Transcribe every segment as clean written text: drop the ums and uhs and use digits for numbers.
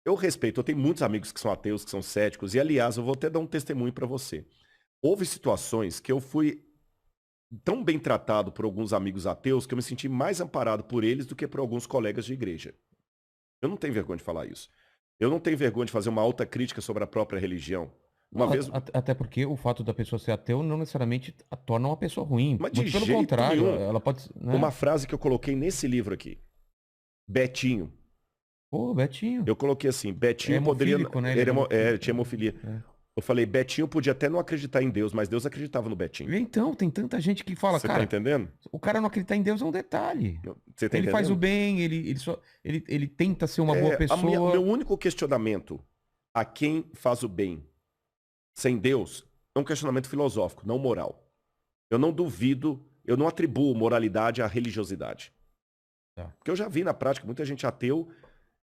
Eu respeito, eu tenho muitos amigos que são ateus, que são céticos, e aliás, eu vou até dar um testemunho para você. Houve situações que eu fui tão bem tratado por alguns amigos ateus que eu me senti mais amparado por eles do que por alguns colegas de igreja. Eu não tenho vergonha de falar isso. Eu não tenho vergonha de fazer uma alta crítica sobre a própria religião. Uma Não, vez, até porque o fato da pessoa ser ateu não necessariamente a torna uma pessoa ruim. mas de Muito pelo jeito contrário, nenhum, ela pode, uma né? frase que eu coloquei nesse livro aqui, Betinho. Pô, Betinho. Eu coloquei assim, É Betinho poderia. hemofílico, né? Ele Ele era tinha hemofílico. hemofilia. É. Eu falei, Betinho podia até não acreditar em Deus, mas Deus acreditava no Betinho. Então, tem tanta gente que fala, Você tá cara, entendendo? o cara não acreditar em Deus é um detalhe. Você tá Ele faz o entendendo? bem, ele tenta ser uma boa O meu pessoa. único questionamento a quem faz o bem sem Deus é um questionamento filosófico, não moral. Eu não duvido, eu não atribuo moralidade à religiosidade. Tá. Porque eu já vi na prática muita gente ateu,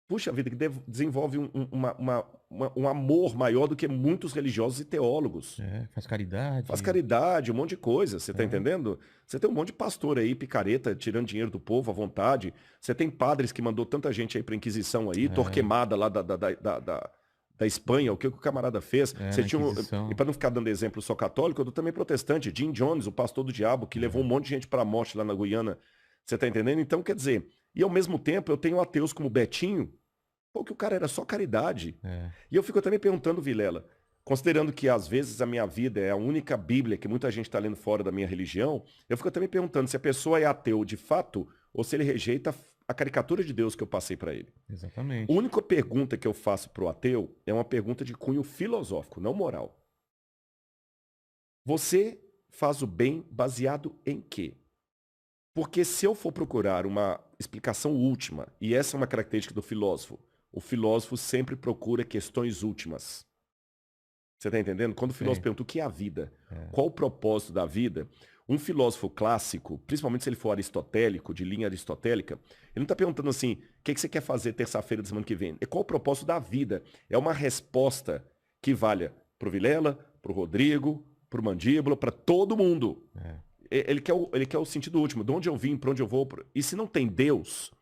puxa vida, que desenvolve um amor maior do que muitos religiosos e teólogos. É, faz Faz caridade. caridade, um monte de coisa, você tá É, entendendo? Você tem um monte de pastor aí, picareta, tirando dinheiro do povo à vontade. Você tem padres que mandou tanta gente aí pra Inquisição aí, é, Torquemada lá da Espanha, o que o camarada fez. Você na tinha e Inquisição. para não ficar dando exemplo só católico, eu dou também protestante, Jim Jones, o pastor do diabo, que levou um É. monte de gente pra morte lá na Guiana. Você tá entendendo? Então, quer dizer, e ao mesmo tempo eu tenho ateus como Betinho, pô, que o cara era só caridade. É. E eu fico também perguntando, Vilela, considerando que às vezes a minha vida é a única Bíblia que muita gente está lendo fora da minha religião, eu fico também perguntando se a pessoa é ateu de fato ou se ele rejeita a caricatura de Deus que eu passei para ele. A Exatamente. única pergunta que eu faço para o ateu é uma pergunta de cunho filosófico, não moral. Você faz o bem baseado em quê? Porque se eu for procurar uma explicação última, e essa é uma característica do filósofo, o filósofo sempre procura questões últimas. Você está entendendo? Quando o filósofo Sei. pergunta o que é a vida, É. qual o propósito da vida, um filósofo clássico, principalmente se ele for aristotélico, de linha aristotélica, ele não está perguntando assim, o que você quer fazer terça-feira da semana que vem? É qual o propósito da vida? É uma resposta que valha para o Vilela, para o Rodrigo, para o Mandíbula, para todo mundo. É. Ele quer o sentido último, de onde eu vim, para onde eu vou. E se não tem Deus,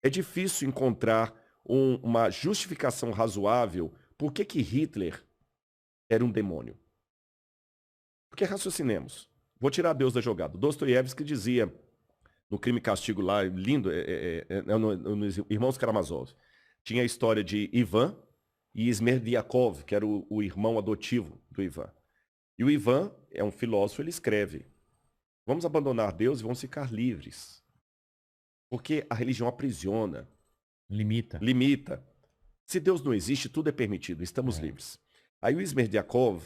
é difícil encontrar uma justificação razoável por que Hitler era um demônio. Porque raciocinemos. Vou tirar Deus da jogada. Dostoiévski dizia no Crime e Castigo lá, lindo, nos Irmãos Karamazov, tinha a história de Ivan e Smerdiakov, que era o irmão adotivo do Ivan. E o Ivan é um filósofo, ele escreve: vamos abandonar Deus e vamos ficar livres. Porque a religião aprisiona, Limita. limita. Se Deus não existe, tudo é permitido, estamos É. livres. Aí o Smerdiakov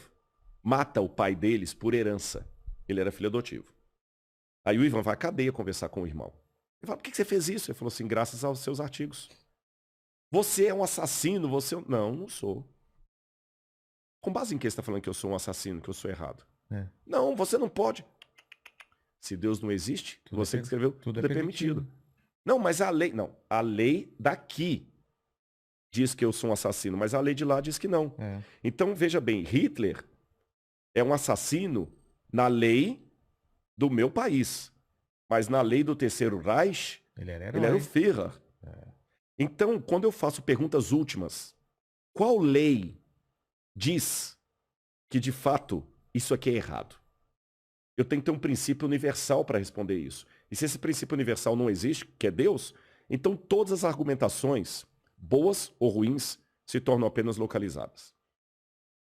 mata o pai deles por herança. Ele era filho adotivo. Aí o Ivan vai à cadeia conversar com o irmão. Ele fala, por que você fez isso? Ele falou assim, graças aos seus artigos. Você é um assassino, você... Não, não sou. Com base em que você está falando que eu sou um assassino, que eu sou errado? É. Não, você não pode. Se Deus não existe, Tudo é, você que escreveu, tudo é tudo é permitido. permitido. Não, mas a lei... Não, a lei daqui diz que eu sou um assassino, mas a lei de lá diz que não. É. Então, veja bem, Hitler é um assassino na lei do meu país. Mas na lei do Terceiro Reich, Ele era ele era o herói. Führer. É. Então, quando eu faço perguntas últimas, qual lei diz que de fato isso aqui é errado? Eu tenho que ter um princípio universal para responder isso. E se esse princípio universal não existe, que é Deus, então todas as argumentações, boas ou ruins, se tornam apenas localizadas.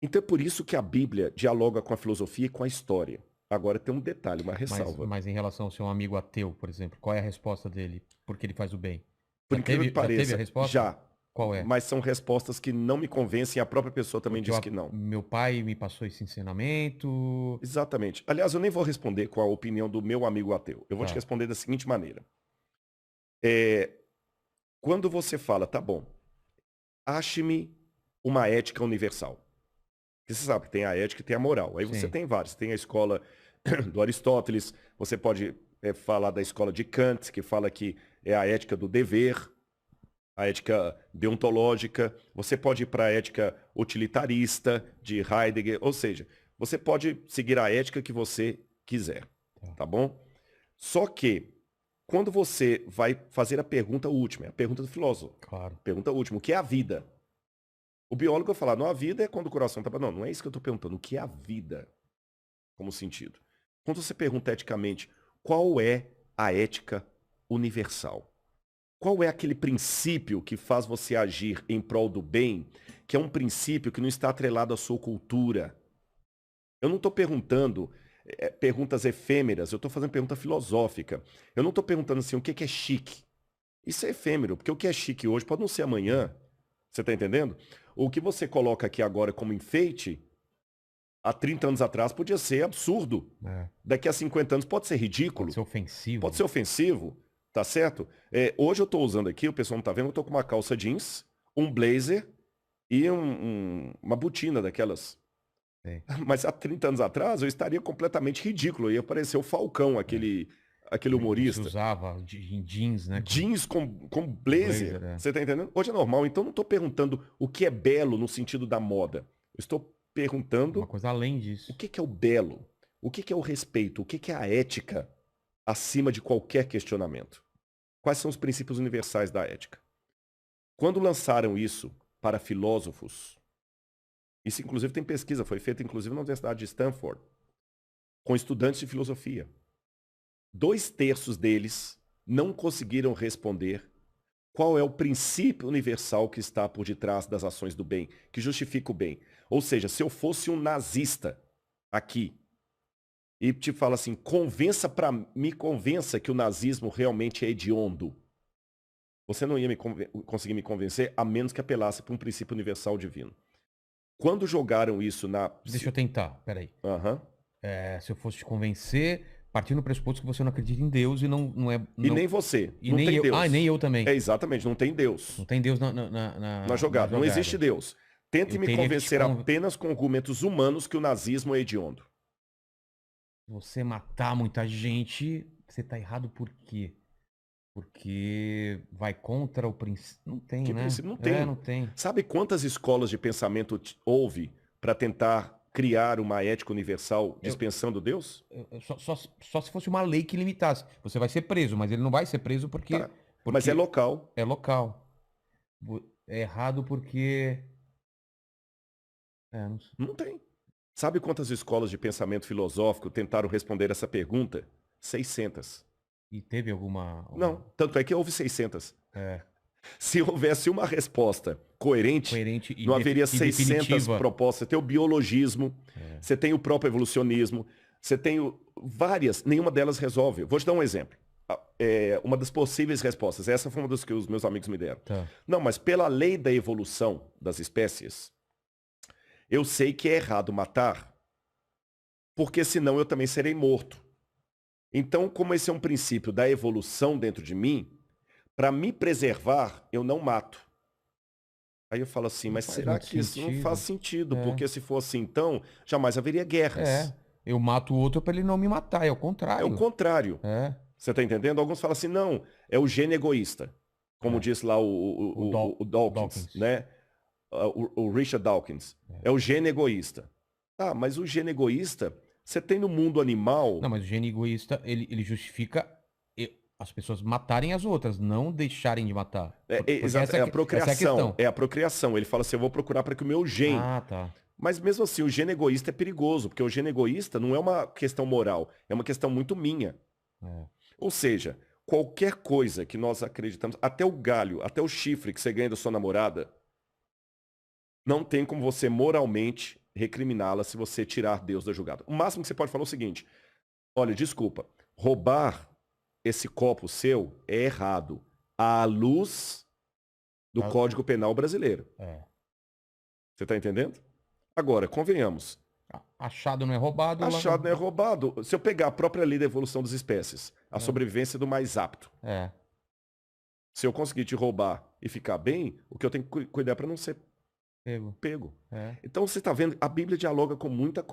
Então é por isso que a Bíblia dialoga com a filosofia e com a história. Agora tem um detalhe, uma ressalva. Mas em relação ao seu amigo ateu, por exemplo, qual é a resposta dele? Porque ele faz o bem? Por incrível que Já teve a pareça, resposta? já. Qual é? Mas são respostas que não me convencem, a própria pessoa também Porque diz que não. meu pai me passou esse ensinamento. Exatamente. Aliás, eu nem vou responder com a opinião do meu amigo ateu. Eu vou te Tá. responder da seguinte maneira. É, quando você fala, tá bom, ache-me uma ética universal. Porque você sabe que tem a ética e tem a moral. Aí você Sim. tem vários. Tem a escola do Aristóteles, você pode falar da escola de Kant, que fala que é a ética do dever, a ética deontológica. Você pode ir para a ética utilitarista de Heidegger. Ou seja, você pode seguir a ética que você quiser. Tá. Tá bom? Só que, quando você vai fazer a pergunta última, é a pergunta do filósofo. Claro. Pergunta última, o que é a vida? O biólogo vai falar, não, a vida é quando o coração está... Não, não é isso que eu estou perguntando. O que é a vida como sentido? Quando você pergunta eticamente, qual é a ética universal? Qual é aquele princípio que faz você agir em prol do bem, que é um princípio que não está atrelado à sua cultura? Eu não estou perguntando perguntas efêmeras, eu estou fazendo pergunta filosófica. Eu não estou perguntando assim, o que é chique? Isso é efêmero, porque o que é chique hoje pode não ser amanhã. Você está entendendo? O que você coloca aqui agora como enfeite, há 30 anos atrás podia ser absurdo. Daqui a 50 anos pode ser ridículo. Pode ser ofensivo. Pode ser ofensivo, tá certo? Hoje eu estou usando aqui, o pessoal não está vendo, eu estou com uma calça jeans, um blazer e uma botina daquelas. Mas há 30 anos atrás eu estaria completamente ridículo. Ia parecer o Falcão, aquele humorista. Você usava em jeans, né? Jeans com blazer. Você tá entendendo? Hoje é normal. Então não estou perguntando o que é belo no sentido da moda. Eu estou perguntando... Uma coisa além disso. O que é o belo? O que é o respeito? O que é a ética acima de qualquer questionamento? Quais são os princípios universais da ética? Quando lançaram isso para filósofos, isso inclusive tem pesquisa, foi feita inclusive na Universidade de Stanford, com estudantes de filosofia. 2/3 deles não conseguiram responder qual é o princípio universal que está por detrás das ações do bem, que justifica o bem. Ou seja, se eu fosse um nazista aqui e te falo assim, me convença que o nazismo realmente é hediondo, você não ia conseguir me convencer a menos que apelasse para um princípio universal divino. Quando jogaram isso na... Deixa eu tentar, peraí. Uhum. Se eu fosse te convencer, partindo do pressuposto que você não acredita em Deus e não é... Não... E nem você. E não nem tem eu. Deus. Ah, nem eu também. Exatamente, não tem Deus. Não tem Deus na jogada. Não existe Deus. Tente me convencer apenas com argumentos humanos que o nazismo é hediondo. Você matar muita gente, você tá errado por quê? Porque vai contra o princípio. Não tem, que né? Princípio? Não tem. Não tem. Sabe quantas escolas de pensamento houve para tentar criar uma ética universal dispensando Deus? Só se fosse uma lei que limitasse. Você vai ser preso, mas ele não vai ser preso porque... Tá. Mas é local. É local. É errado porque... Não tem. Sabe quantas escolas de pensamento filosófico tentaram responder essa pergunta? 600. E teve alguma... Não, tanto é que houve 600. Se houvesse uma resposta coerente não haveria 600 propostas. Você tem o biologismo, você tem o próprio evolucionismo, você tem várias, nenhuma delas resolve. Vou te dar um exemplo. Uma das possíveis respostas, essa foi uma das que os meus amigos me deram. Não, mas pela lei da evolução das espécies, eu sei que é errado matar, porque senão eu também serei morto. Então, como esse é um princípio da evolução dentro de mim, para me preservar, eu não mato. Aí eu falo assim, mas será que isso não faz sentido? Porque se for assim, então, jamais haveria guerras. Eu mato o outro para ele não me matar, é o contrário. É o contrário. Você está entendendo? Alguns falam assim, não, é o gene egoísta. Como diz lá o Dawkins, né? O Richard Dawkins. É o gene egoísta. Ah, mas o gene egoísta, você tem no mundo animal... Não, mas o gene egoísta, ele justifica as pessoas matarem as outras, não deixarem de matar. Exato, é a procriação. É a procriação. Ele fala assim, eu vou procurar para que o meu gene... Ah, tá. Mas mesmo assim, o gene egoísta é perigoso, porque o gene egoísta não é uma questão moral, é uma questão muito minha. Ou seja, qualquer coisa que nós acreditamos, até o galho, até o chifre que você ganha da sua namorada, não tem como você moralmente recriminá-la se você tirar Deus da jogada. O máximo que você pode falar é o seguinte, olha, desculpa, roubar esse copo seu é errado à luz do Código Penal brasileiro. Você está entendendo? Agora, convenhamos. Achado não é roubado. Achado não é roubado. Se eu pegar a própria lei da evolução das espécies, a sobrevivência do mais apto. Se eu conseguir te roubar e ficar bem, o que eu tenho que cuidar para não ser pego. Então você está vendo, a Bíblia dialoga com muita coisa.